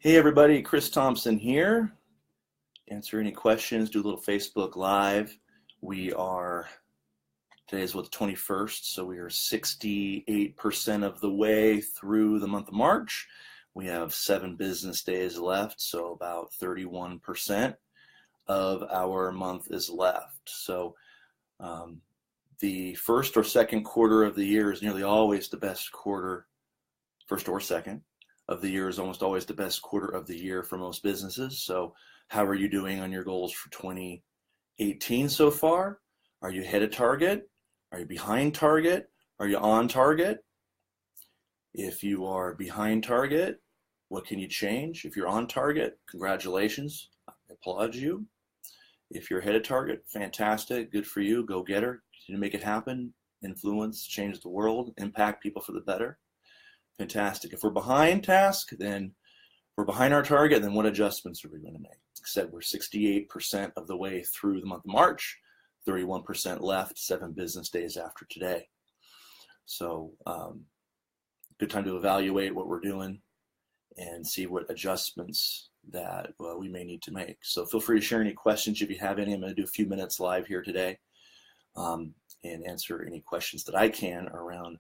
Hey everybody, Chris Thompson here. Answer any questions, do a little Facebook Live. We are, today is what, the 21st, so we are 68% of the way through the month of March. We have 7 business days left, so about 31% of our month is left. So the first or second quarter of the year is nearly always the best quarter, first or second of the year is almost always the best quarter of the year for most businesses. So how are you doing on your goals for 2018 so far? Are you ahead of target? Are you behind target? Are you on target? If you are behind target, what can you change? If you're on target, congratulations, I applaud you. If you're ahead of target, fantastic, good for you, go get her, continue to make it happen, influence, change the world, impact people for the better. Fantastic. If we're behind task, then we're behind our target, then what adjustments are we going to make? Like I said, we're 68% of the way through the month of March, 31% left, 7 business days after today. So good time to evaluate what we're doing and see what adjustments that we may need to make. So feel free to share any questions if you have any. I'm going to do a few minutes live here today and answer any questions that I can around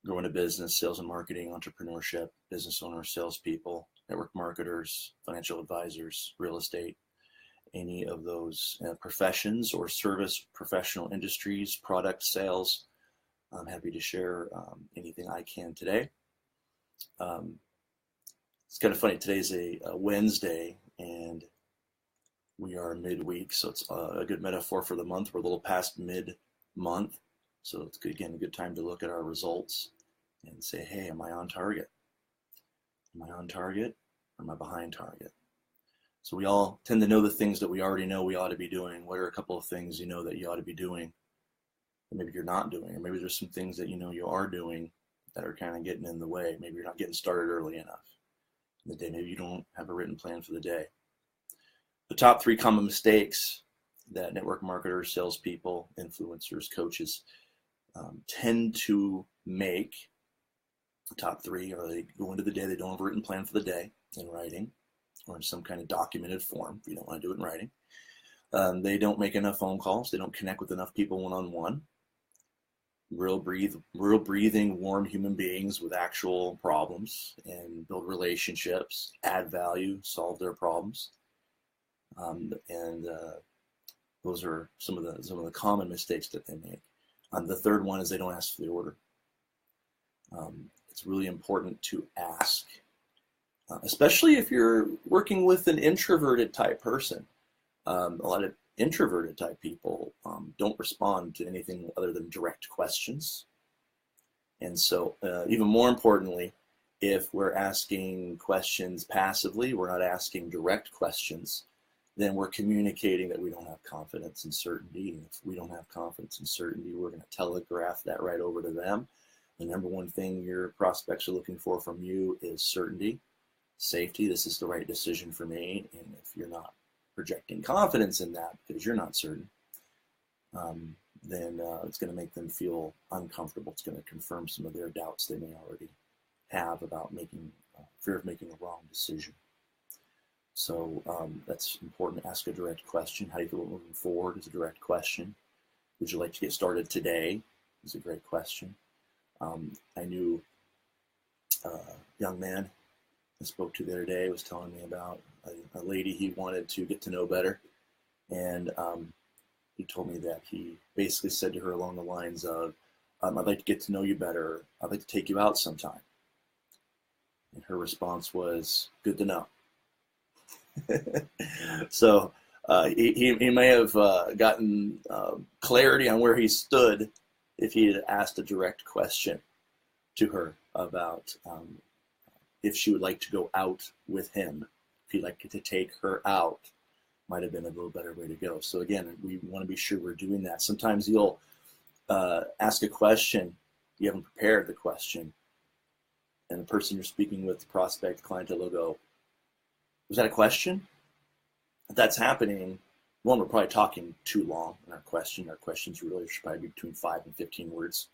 growing a business, sales and marketing, entrepreneurship, business owners, salespeople, network marketers, financial advisors, real estate, any of those professions or service professional industries, product sales. I'm happy to share anything I can today. It's kind of funny, today's a Wednesday and we are midweek, so it's a good metaphor for the month. We're a little past mid-month. So it's, again, a good time to look at our results and say, hey, am I on target? Am I on target or am I behind target? So we all tend to know the things that we already know we ought to be doing. What are a couple of things you know that you ought to be doing? And maybe you're not doing, or maybe there's some things that you know you are doing that are kind of getting in the way. Maybe you're not getting started early enough in the day. Maybe you don't have a written plan for the day. The top 3 common mistakes that network marketers, salespeople, influencers, coaches tend to make. The top 3 are they go into the day, they don't have a written plan for the day in writing or in some kind of documented form if you don't want to do it in writing. They don't make enough phone calls. They don't connect with enough people one-on-one. Real breathing, warm human beings with actual problems and build relationships, add value, solve their problems. Those are some of the common mistakes that they make. The third one is they don't ask for the order. It's really important to ask, especially if you're working with an introverted type person. A lot of introverted type people don't respond to anything other than direct questions. And so even more importantly, if we're asking questions passively, we're not asking direct questions, then we're communicating that we don't have confidence and certainty. And if we don't have confidence and certainty, we're going to telegraph that right over to them. The number one thing your prospects are looking for from you is certainty, safety. This is the right decision for me. And if you're not projecting confidence in that because you're not certain, then it's going to make them feel uncomfortable. It's going to confirm some of their doubts they may already have about fear of making a wrong decision. So that's important to ask a direct question. How do you feel moving forward is a direct question. Would you like to get started today is a great question. I knew a young man I spoke to the other day was telling me about a lady he wanted to get to know better. And he told me that he basically said to her along the lines of, I'd like to get to know you better. I'd like to take you out sometime. And her response was, good to know. So he may have gotten clarity on where he stood if he had asked a direct question to her about if she would like to go out with him, if he'd like to take her out, might have been a little better way to go. So again, we want to be sure we're doing that. Sometimes you'll ask a question, you haven't prepared the question, and the person you're speaking with, the prospect, clientele, will go, was that a question? If that's happening, one, we're probably talking too long in our question. Our questions really should probably be between 5 and 15 words.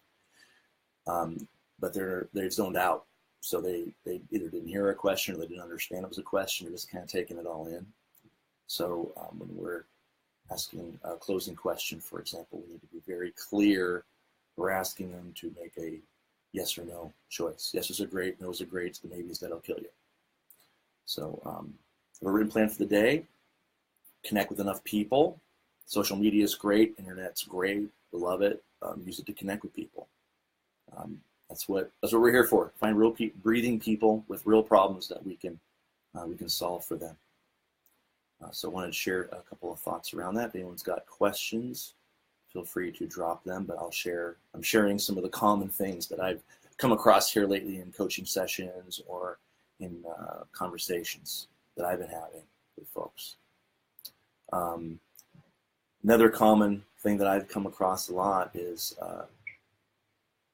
But they've zoned out. So they either didn't hear a question or they didn't understand it was a question. They're just kind of taking it all in. So when we're asking a closing question, for example, we need to be very clear. We're asking them to make a yes or no choice. Yeses are great, nos are great, the maybes that'll kill you. So a written plan for the day, connect with enough people. Social media is great, internet's great, we love it. Use it to connect with people. That's what we're here for. Find real breathing people with real problems that we can solve for them. So I wanted to share a couple of thoughts around that. If anyone's got questions, feel free to drop them, but I'm sharing some of the common things that I've come across here lately in coaching sessions or in conversations that I've been having with folks. Another common thing that I've come across a lot is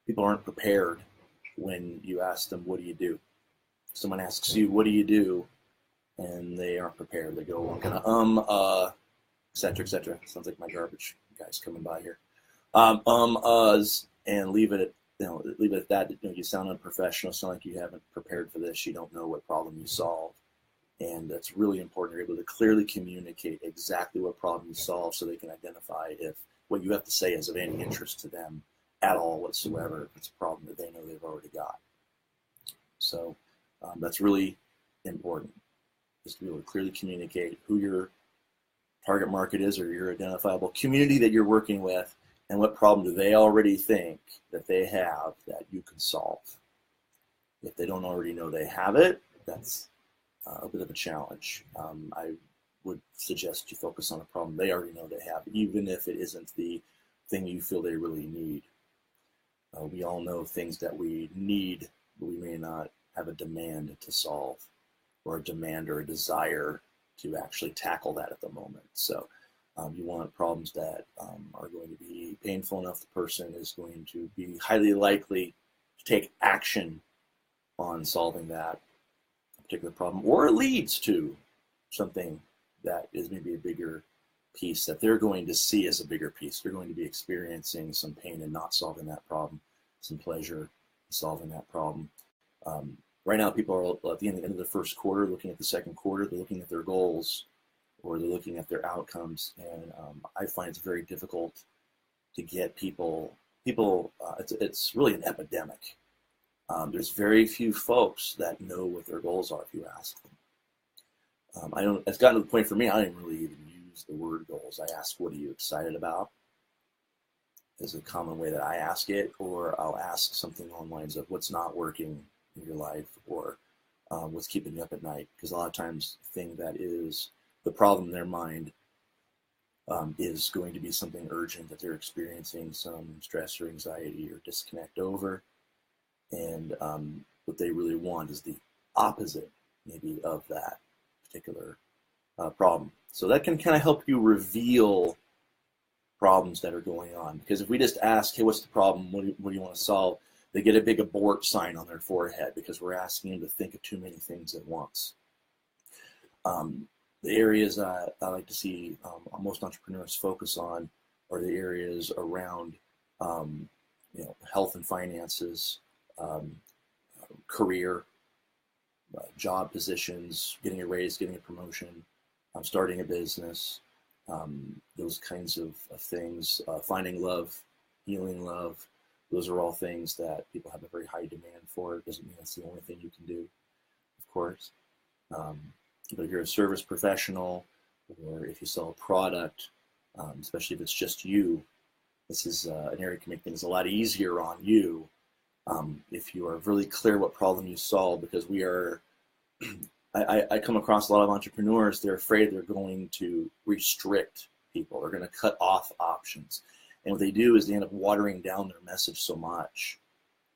people aren't prepared when you ask them, what do you do? Someone asks you, what do you do? And they aren't prepared. They go, kind of, et cetera, et cetera. Sounds like my garbage guy's coming by here. And leave it at that. You sound unprofessional. Sound like you haven't prepared for this. You don't know what problem you solve. And that's really important. You're able to clearly communicate exactly what problem you solve so they can identify if what you have to say is of any interest to them at all whatsoever, if it's a problem that they know they've already got. So that's really important, is to be able to clearly communicate who your target market is or your identifiable community that you're working with and what problem do they already think that they have that you can solve. If they don't already know they have it, that's a bit of a challenge. I would suggest you focus on a problem they already know they have, even if it isn't the thing you feel they really need. We all know things that we need, but we may not have a demand to solve, or a demand or a desire to actually tackle that at the moment. So you want problems that are going to be painful enough the person is going to be highly likely to take action on solving that particular problem, or it leads to something that is maybe a bigger piece that they're going to see as a bigger piece. They're going to be experiencing some pain in not solving that problem, some pleasure in solving that problem. Right now, people are at the end of the first quarter looking at the second quarter. They're looking at their goals, or they're looking at their outcomes, and I find it's very difficult to get people. It's really an epidemic. There's very few folks that know what their goals are if you ask them. It's gotten to the point for me, I don't really even use the word goals. I ask, what are you excited about? Is a common way that I ask it, or I'll ask something along the lines of what's not working in your life, or what's keeping you up at night. Because a lot of times the thing that is the problem in their mind is going to be something urgent that they're experiencing some stress or anxiety or disconnect over. And what they really want is the opposite, maybe, of that particular problem. So that can kind of help you reveal problems that are going on. Because if we just ask, hey, what's the problem? What do you want to solve? They get a big abort sign on their forehead because we're asking them to think of too many things at once. The areas I like to see most entrepreneurs focus on are the areas around health and finances, career, job positions, getting a raise, getting a promotion, starting a business, those kinds of things, finding love, healing love. Those are all things that people have a very high demand for. It doesn't mean that's the only thing you can do, of course. But if you're a service professional, or if you sell a product, especially if it's just you, this is an area that can make things a lot easier on you if you are really clear what problem you solve. Because I come across a lot of entrepreneurs, they're afraid they're going to restrict people. They're going to cut off options. And what they do is they end up watering down their message so much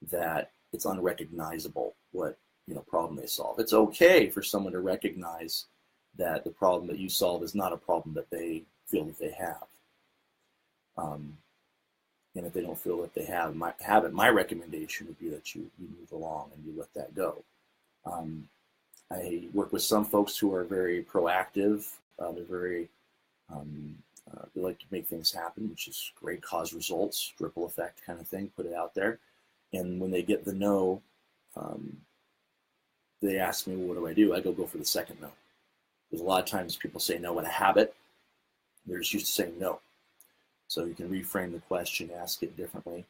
that it's unrecognizable what problem they solve. It's okay for someone to recognize that the problem that you solve is not a problem that they feel that they have. And if they don't feel that they have it, my recommendation would be that you move along and you let that go. I work with some folks who are very proactive. They're very they like to make things happen, which is great. Cause results, ripple effect kind of thing. Put it out there, and when they get the no, they ask me, what do? I go for the second no. Because a lot of times people say no in a habit. They're just used to saying no. So you can reframe the question, ask it differently,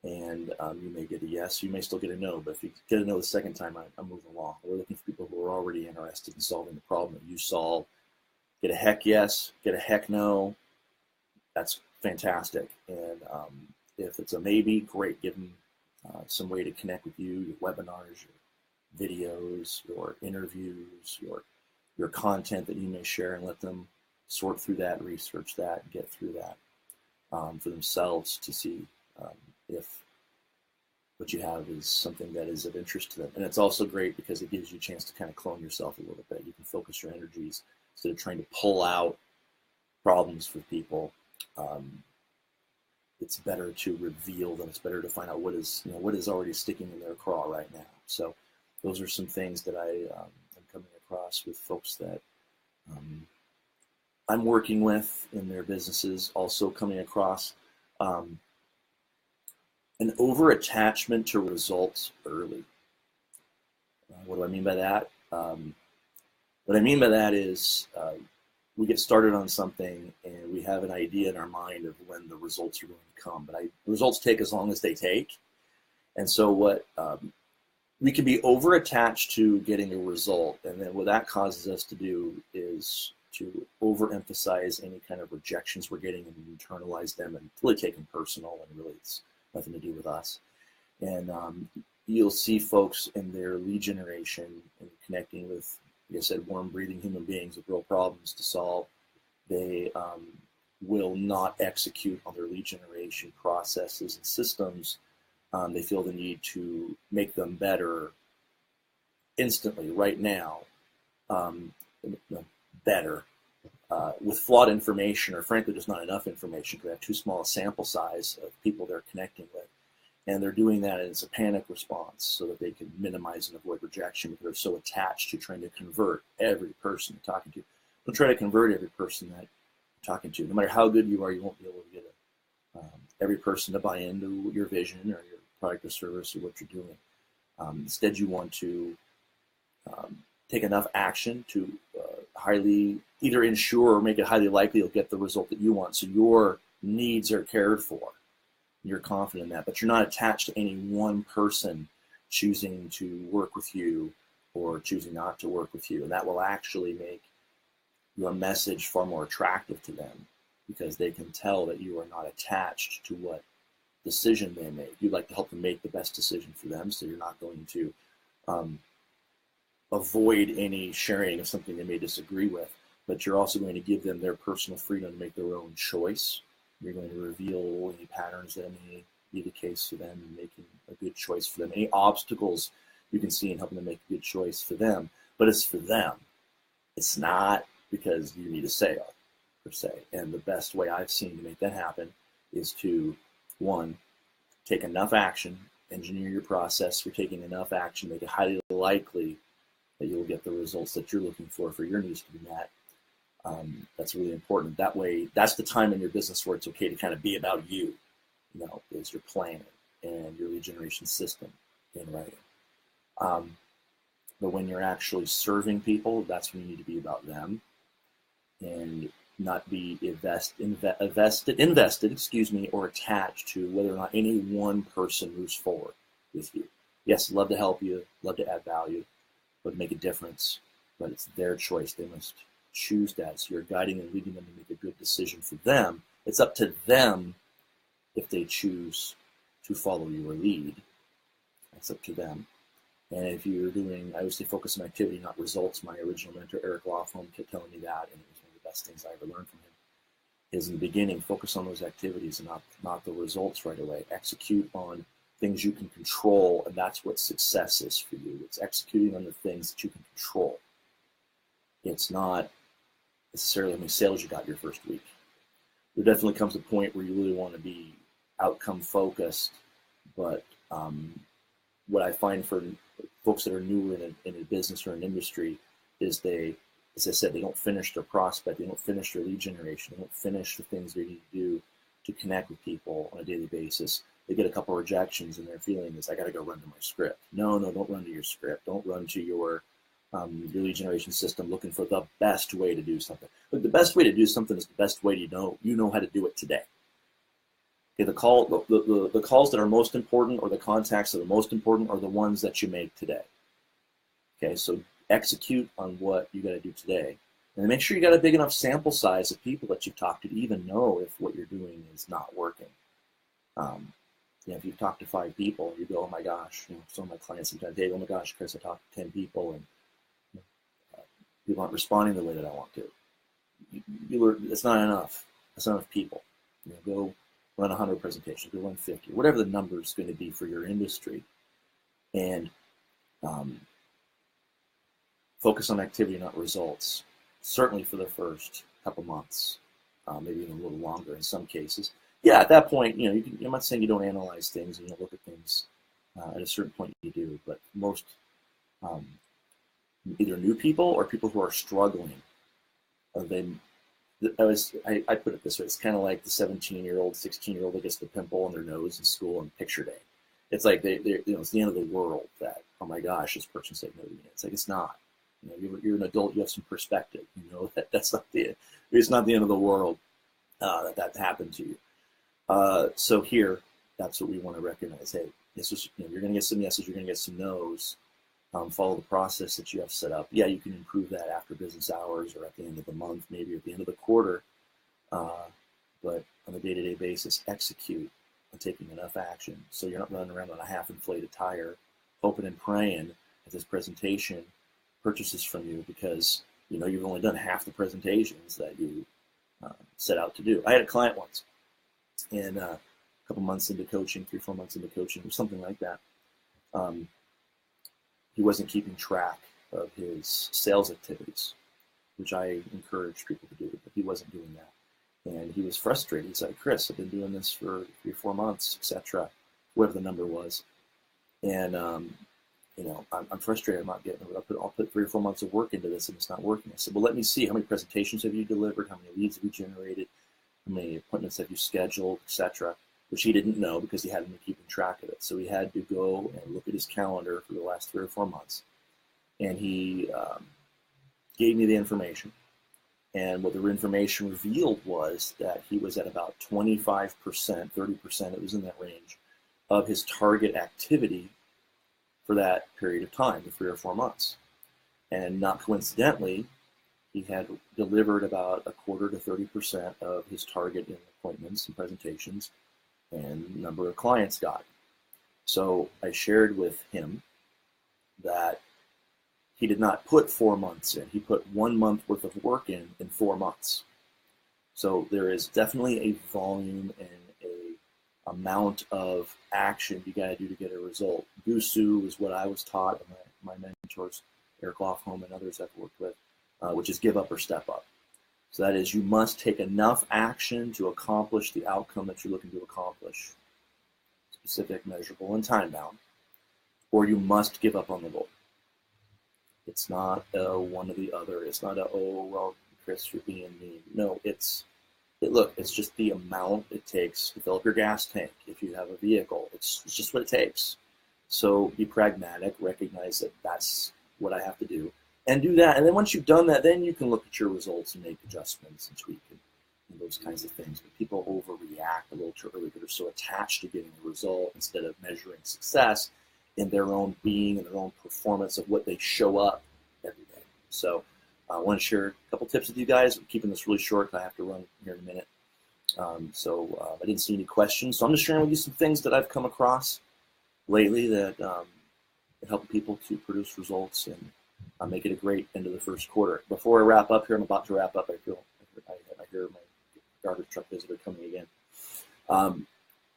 and you may get a yes. You may still get a no, but if you get a no the second time, I'm moving along. We're looking for people who are already interested in solving the problem that you solve. Get a heck yes, get a heck no. That's fantastic. And if it's a maybe, great. Give them some way to connect with you, your webinars, your videos, your interviews, your content that you may share, and let them sort through that, research that, get through that for themselves to see if what you have is something that is of interest to them. And it's also great because it gives you a chance to kind of clone yourself a little bit. You can focus your energies instead of trying to pull out problems for people. It's better to reveal them. It's better to find out what is already sticking in their craw right now. So those are some things that I am coming across with folks that I'm working with in their businesses. Also coming across an over-attachment to results early. What do I mean by that? What I mean by that is we get started on something and we have an idea in our mind of when the results are going to come. But results take as long as they take. And so what we can be over-attached to getting a result, and then what that causes us to do is to overemphasize any kind of rejections we're getting and internalize them and really take them personal, and really it's nothing to do with us. And you'll see folks in their lead generation and connecting with, like I said, warm breathing human beings with real problems to solve. They will not execute on their lead generation processes and systems. They feel the need to make them better instantly, right now, better, with flawed information, or frankly just not enough information because they have too small a sample size of people they're connecting with. And they're doing that as a panic response so that they can minimize and avoid rejection because they're so attached to trying to convert every person you're talking to. Don't try to convert every person that you're talking to. No matter how good you are, you won't be able to get every person to buy into your vision or your product or service or what you're doing. Instead, you want to take enough action to highly either ensure or make it highly likely you'll get the result that you want, so your needs are cared for. You're confident in that, but you're not attached to any one person choosing to work with you or choosing not to work with you. And that will actually make your message far more attractive to them because they can tell that you are not attached to what decision they make. You'd like to help them make the best decision for them, so you're not going to avoid any sharing of something they may disagree with, but you're also going to give them their personal freedom to make their own choice. You're going to reveal any patterns that may be the case for them in making a good choice for them. Any obstacles you can see in helping them make a good choice for them, but it's for them. It's not because you need a sale, per se. And the best way I've seen to make that happen is to, one, take enough action, engineer your process. You're taking enough action, make it highly likely that you'll get the results that you're looking for your needs to be met. That's really important. That way, that's the time in your business where it's okay to kind of be about you, is your plan and your lead generation system in writing. But when you're actually serving people, that's when you need to be about them and not be invested, or attached to whether or not any one person moves forward with you. Yes, love to help you, love to add value, but make a difference. But it's their choice. They must choose that. So you're guiding and leading them to make a good decision for them. It's up to them if they choose to follow your lead. That's up to them. And if you're doing, I always say focus on activity, not results. My original mentor, Eric Lofholm, kept telling me that, and it was one of the best things I ever learned from him, is in the beginning, focus on those activities and not the results right away. Execute on things you can control, and that's what success is for you. It's executing on the things that you can control. It's not necessarily how many sales you got your first week. There definitely comes a point where you really want to be outcome focused, but what I find for folks that are newer in a business or an industry is they, as I said, they don't finish their prospect, they don't finish their lead generation, they don't finish the things they need to do to connect with people on a daily basis. they get a couple rejections and their feeling is, I got to go run to my script. No, don't run to your script. Don't run to your lead generation system looking for the best way to do something. But the best way to do something is the best way you know how to do it today. Okay, the calls that are most important, or the contacts that are most important, are the ones that you make today. Okay, so execute on what you got to do today, and make sure you got a big enough sample size of people that you've talked to even know if what you're doing is not working. If you've talked to 5 people, you go, oh my gosh, some of my clients sometimes, Dave, oh my gosh, Chris, I talked to 10 people and people aren't responding the way that I want to. It's not enough. That's not enough people. Go run 100 presentations, go run 50, whatever the number is going to be for your industry, and focus on activity, not results. Certainly for the first couple months, maybe even a little longer in some cases. Yeah, at that point, I'm not saying you don't analyze things and you don't look at things. At a certain point, you do, but most either new people or people who are struggling, I put it this way: it's kind of like the 17-year-old, 16-year-old that gets the pimple on their nose in school on picture day. It's like it's the end of the world. That, oh my gosh, this person said no to me. It's like, it's not. You're an adult. You have some perspective. That's not it's not the end of the world that happened to you. So here, that's what we want to recognize. Hey, this is, you're going to get some yeses, you're going to get some nos. Follow the process that you have set up. Yeah, you can improve that after business hours or at the end of the month, maybe at the end of the quarter. But on a day-to-day basis, execute on taking enough action so you're not running around on a half-inflated tire, hoping and praying that this presentation purchases from you, because you've only done half the presentations that you set out to do. I had a client once, and a couple months into coaching, 3-4 months into coaching, or something like that. He wasn't keeping track of his sales activities, which I encourage people to do, but he wasn't doing that. And he was frustrated. He's like, Chris, I've been doing this for 3-4 months, etc., whatever the number was. And, I'm frustrated. I'm not getting it. I'll put 3 or 4 months of work into this and it's not working. I said, well, let me see. How many presentations have you delivered? How many leads have you generated? How many appointments have you scheduled, etc., which he didn't know because he hadn't been keeping track of it. So he had to go and look at his calendar for the last 3 or 4 months. And he gave me the information. And what the information revealed was that he was at about 25%, 30%, it was in that range, of his target activity for that period of time, the 3 or 4 months. And not coincidentally, he had delivered about 25% to 30% of his target in appointments and presentations and number of clients got. So I shared with him that he did not put 4 months in. He put 1 month worth of work in 4 months. So there is definitely a volume and a amount of action you got to do to get a result. GUSU is what I was taught, and my mentors, Eric Lofholm and others I've worked with, which is give up or step up. So that is, you must take enough action to accomplish the outcome that you're looking to accomplish, specific, measurable, and time bound, or you must give up on the goal. It's not one or the other. It's not oh, well, Chris, you're being mean. No, it's just the amount it takes to fill up your gas tank. If you have a vehicle, it's just what it takes. So be pragmatic, recognize that that's what I have to do, and do that. And then once you've done that, then you can look at your results and make adjustments and tweak and those kinds of things. But people overreact a little too early because they're so attached to getting a result instead of measuring success in their own being and their own performance of what they show up every day. So I want to share a couple tips with you guys. I'm keeping this really short because I have to run here in a minute. I didn't see any questions. So I'm just sharing with you some things that I've come across lately that help people to produce results and make it a great end of the first quarter. Before I wrap up here, I'm about to wrap up. I hear my garbage truck visitor coming again.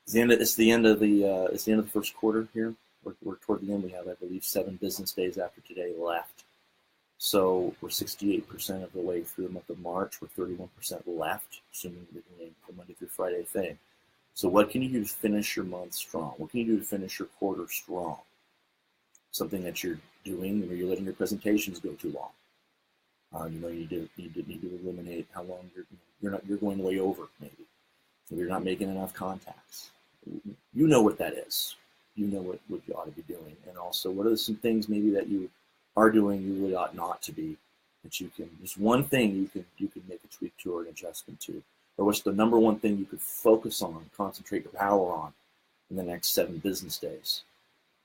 It's the end of the first quarter here. We're toward the end. We have, I believe, 7 business days after today left. So we're 68% of the way through the month of March. We're 31% left, assuming we're doing the Monday through Friday thing. So what can you do to finish your month strong? What can you do to finish your quarter strong? Something that you're doing where you're letting your presentations go too long. You need to eliminate how long you're going way over, maybe. So you're not making enough contacts. you know what that is. You know what you ought to be doing. And also, what are some things maybe that you are doing you really ought not to be, that you can, just one thing you can make a tweak to or an adjustment to? Or what's the number one thing you could focus on, concentrate your power on in the next 7 business days?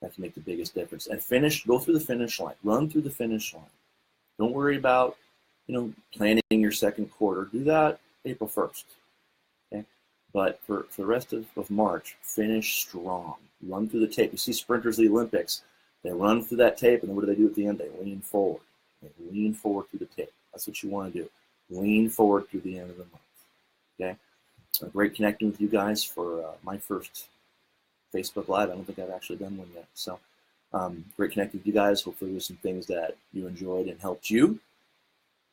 That can make the biggest difference. And go through the finish line, run through the finish line. Don't worry about, planning your second quarter. Do that April 1st. Okay? But for the rest of March, finish strong. Run through the tape. You see sprinters at the Olympics, they run through that tape, and then what do they do at the end? They lean forward. They lean forward through the tape. That's what you want to do. Lean forward through the end of the month. Okay? Great connecting with you guys for my first Facebook Live. I don't think I've actually done one yet. So great connecting with you guys. Hopefully there's some things that you enjoyed and helped you.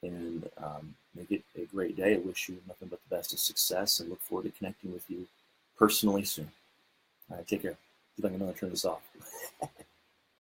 And make it a great day. I wish you nothing but the best of success and look forward to connecting with you personally soon. All right, take care. See if I can turn this off.